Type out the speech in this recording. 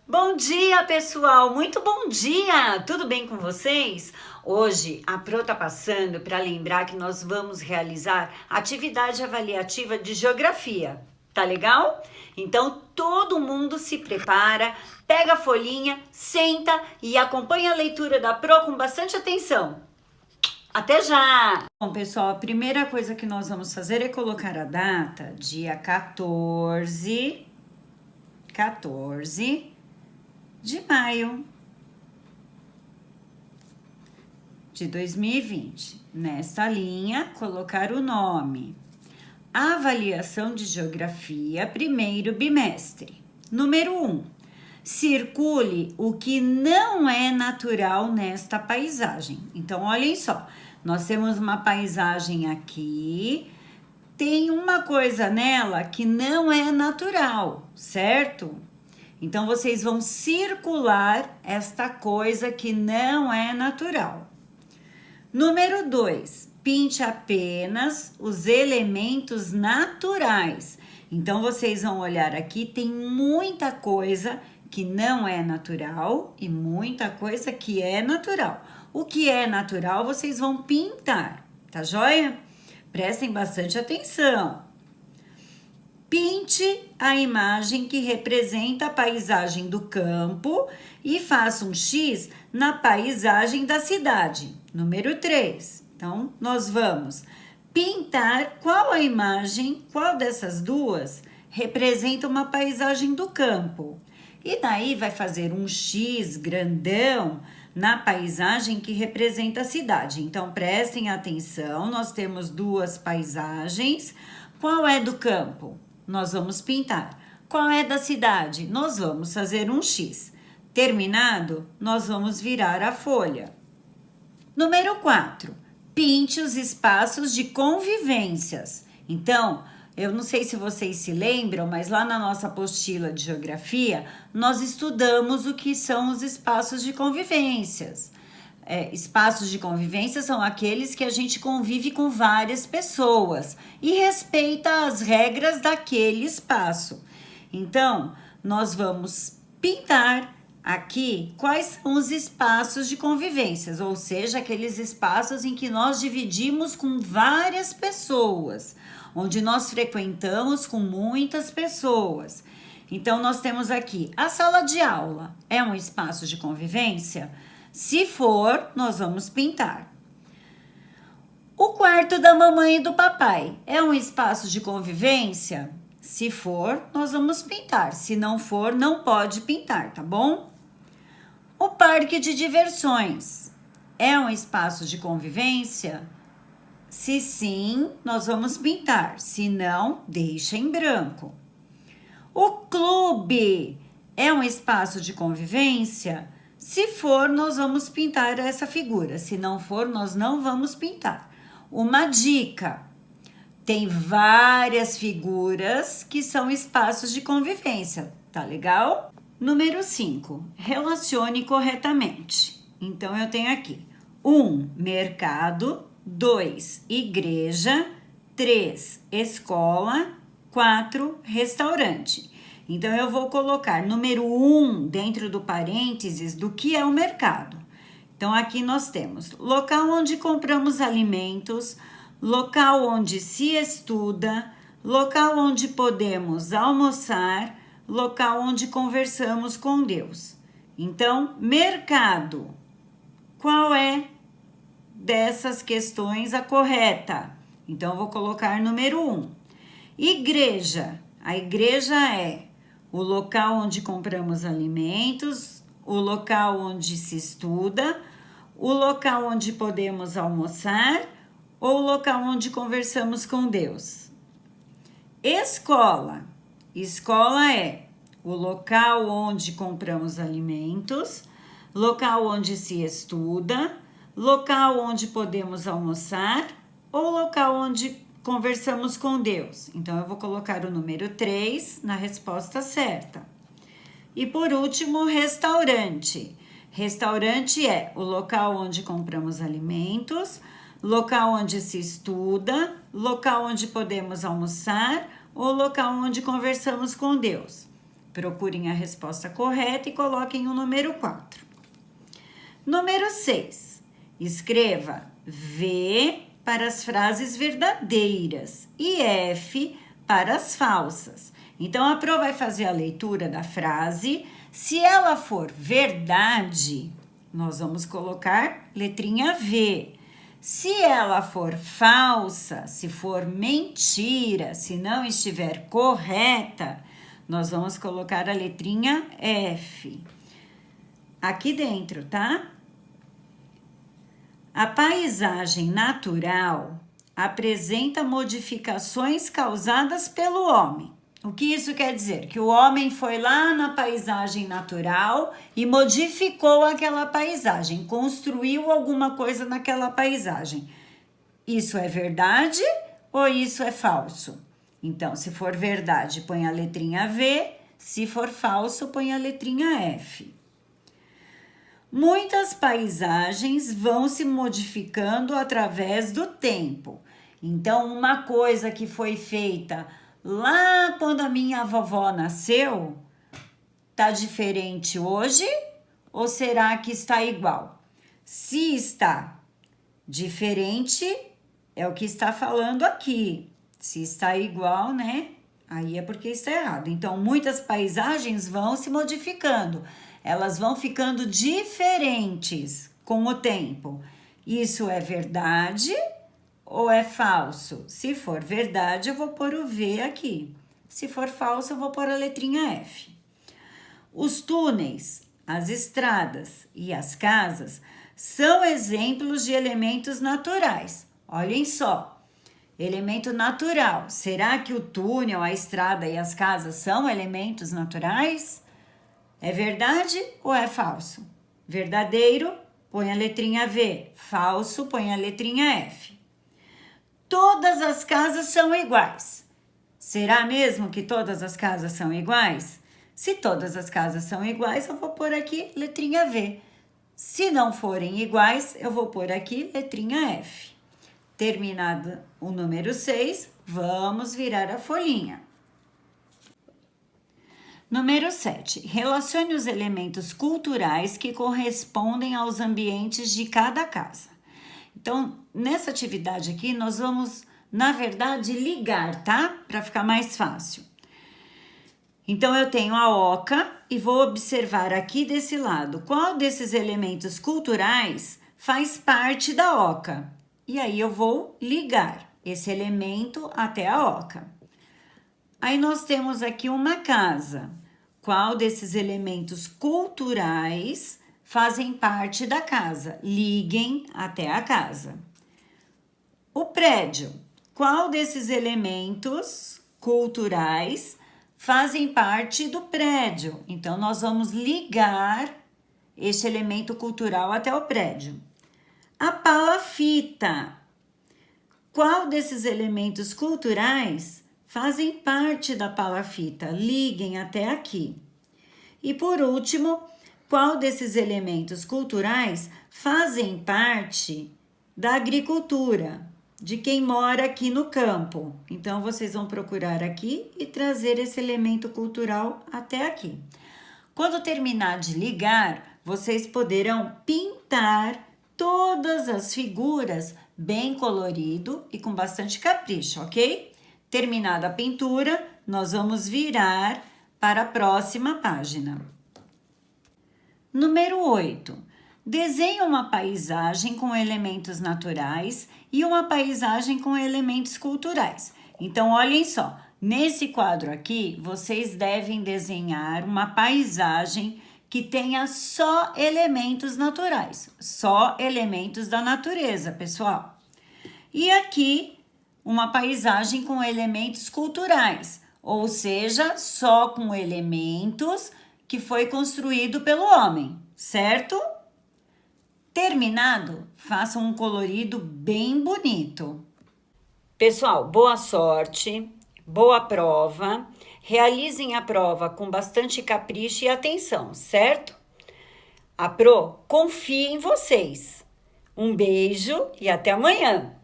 Bom dia, pessoal! Muito bom dia! Tudo bem com vocês? Hoje a Pro tá passando para lembrar que nós vamos realizar atividade avaliativa de geografia. Tá legal? Então todo mundo se prepara, pega a folhinha, senta e acompanha a leitura da Pro com bastante atenção. Até já! Bom, pessoal, a primeira coisa que nós vamos fazer é colocar a data, dia 14 de maio de 2020. Nesta linha, colocar o nome. Avaliação de Geografia, primeiro bimestre. Número 1. Circule o que não é natural nesta paisagem. Então, olhem só. Nós temos uma paisagem aqui. Tem uma coisa nela que não é natural, certo? Então, vocês vão circular esta coisa que não é natural. Número 2, pinte apenas os elementos naturais. Então, vocês vão olhar aqui, tem muita coisa que não é natural e muita coisa que é natural. O que é natural, vocês vão pintar, tá joia? Prestem bastante atenção. Pinte a imagem que representa a paisagem do campo e faça um X na paisagem da cidade. Número 3. Então, nós vamos pintar qual a imagem, qual dessas duas representa uma paisagem do campo. E daí vai fazer um X grandão na paisagem que representa a cidade. Então, prestem atenção, nós temos duas paisagens. Qual é do campo? Nós vamos pintar. Qual é da cidade? Nós vamos fazer um X. Terminado, nós vamos virar a folha. Número 4. Pinte os espaços de convivências. Então, eu não sei se vocês se lembram, mas lá na nossa apostila de geografia, nós estudamos o que são os espaços de convivências. Espaços de convivência são aqueles que a gente convive com várias pessoas e respeita as regras daquele espaço. Então, nós vamos pintar aqui quais são os espaços de convivências, ou seja, aqueles espaços em que nós dividimos com várias pessoas, onde nós frequentamos com muitas pessoas. Então, nós temos aqui a sala de aula. É um espaço de convivência? Se for, nós vamos pintar. O quarto da mamãe e do papai é um espaço de convivência? Se for, nós vamos pintar. Se não for, não pode pintar, tá bom? O parque de diversões é um espaço de convivência? Se sim, nós vamos pintar. Se não, deixa em branco. O clube é um espaço de convivência? Se for, nós vamos pintar essa figura. Se não for, nós não vamos pintar. Uma dica: tem várias figuras que são espaços de convivência, tá legal? Número 5, relacione corretamente. Então, eu tenho aqui 1, mercado, 2, igreja, 3, escola, 4, restaurante. Então, eu vou colocar número 1 dentro do parênteses do que é o mercado. Então, aqui nós temos local onde compramos alimentos, local onde se estuda, local onde podemos almoçar, local onde conversamos com Deus. Então, mercado. Qual é dessas questões a correta? Então, eu vou colocar número 1. Igreja. A igreja é o local onde compramos alimentos, o local onde se estuda, o local onde podemos almoçar ou o local onde conversamos com Deus. Escola. Escola é o local onde compramos alimentos, local onde se estuda, local onde podemos almoçar ou local onde conversamos com Deus. Então, eu vou colocar o número 3 na resposta certa. E por último, restaurante. Restaurante é o local onde compramos alimentos, local onde se estuda, local onde podemos almoçar ou local onde conversamos com Deus. procurem a resposta correta e coloquem o número 4. Número 6. Escreva V para as frases verdadeiras e F para as falsas. Então, a Pro vai fazer a leitura da frase. Se ela for verdade, nós vamos colocar letrinha V. Se ela for falsa, se for mentira, se não estiver correta, nós vamos colocar a letrinha F. Aqui dentro, tá? A paisagem natural apresenta modificações causadas pelo homem. O que isso quer dizer? Que o homem foi lá na paisagem natural e modificou aquela paisagem, construiu alguma coisa naquela paisagem. Isso é verdade ou isso é falso? Então, se for verdade, põe a letrinha V, se for falso, põe a letrinha F. Muitas paisagens vão se modificando através do tempo. Então, uma coisa que foi feita lá quando a minha vovó nasceu, tá diferente hoje ou será que está igual? Se está diferente, é o que está falando aqui. Se está igual, né? Aí é porque está errado. Então, muitas paisagens vão se modificando. Elas vão ficando diferentes com o tempo. Isso é verdade ou é falso? Se for verdade, eu vou pôr o V aqui. Se for falso, eu vou pôr a letrinha F. Os túneis, as estradas e as casas são exemplos de elementos naturais. Olhem só, elemento natural. Será que o túnel, a estrada e as casas são elementos naturais? É verdade ou é falso? Verdadeiro, põe a letrinha V. Falso, põe a letrinha F. Todas as casas são iguais. Será mesmo que todas as casas são iguais? Se todas as casas são iguais, eu vou pôr aqui letrinha V. Se não forem iguais, eu vou pôr aqui letrinha F. Terminado o número 6, vamos virar a folhinha. Número 7. Relacione os elementos culturais que correspondem aos ambientes de cada casa. Então, nessa atividade aqui, nós vamos, na verdade, ligar, tá? Para ficar mais fácil. Então, eu tenho a oca e vou observar aqui desse lado qual desses elementos culturais faz parte da oca. E aí, eu vou ligar esse elemento até a oca. Aí, nós temos aqui uma casa. Qual desses elementos culturais fazem parte da casa? Liguem até a casa. O prédio. Qual desses elementos culturais fazem parte do prédio? Então, nós vamos ligar este elemento cultural até o prédio. A palafita. Qual desses elementos culturais fazem parte da palafita? Liguem até aqui. E por último, qual desses elementos culturais fazem parte da agricultura, de quem mora aqui no campo? Então, vocês vão procurar aqui e trazer esse elemento cultural até aqui. Quando terminar de ligar, vocês poderão pintar todas as figuras bem colorido e com bastante capricho, ok? Terminada a pintura, nós vamos virar para a próxima página. Número 8. Desenhe uma paisagem com elementos naturais e uma paisagem com elementos culturais. Então, olhem só, nesse quadro aqui, vocês devem desenhar uma paisagem que tenha só elementos naturais, só elementos da natureza, pessoal. E aqui, uma paisagem com elementos culturais, ou seja, só com elementos que foi construído pelo homem, certo? Terminado, façam um colorido bem bonito. Pessoal, boa sorte, boa prova. Realizem a prova com bastante capricho e atenção, certo? A Pro confia em vocês. Um beijo e até amanhã!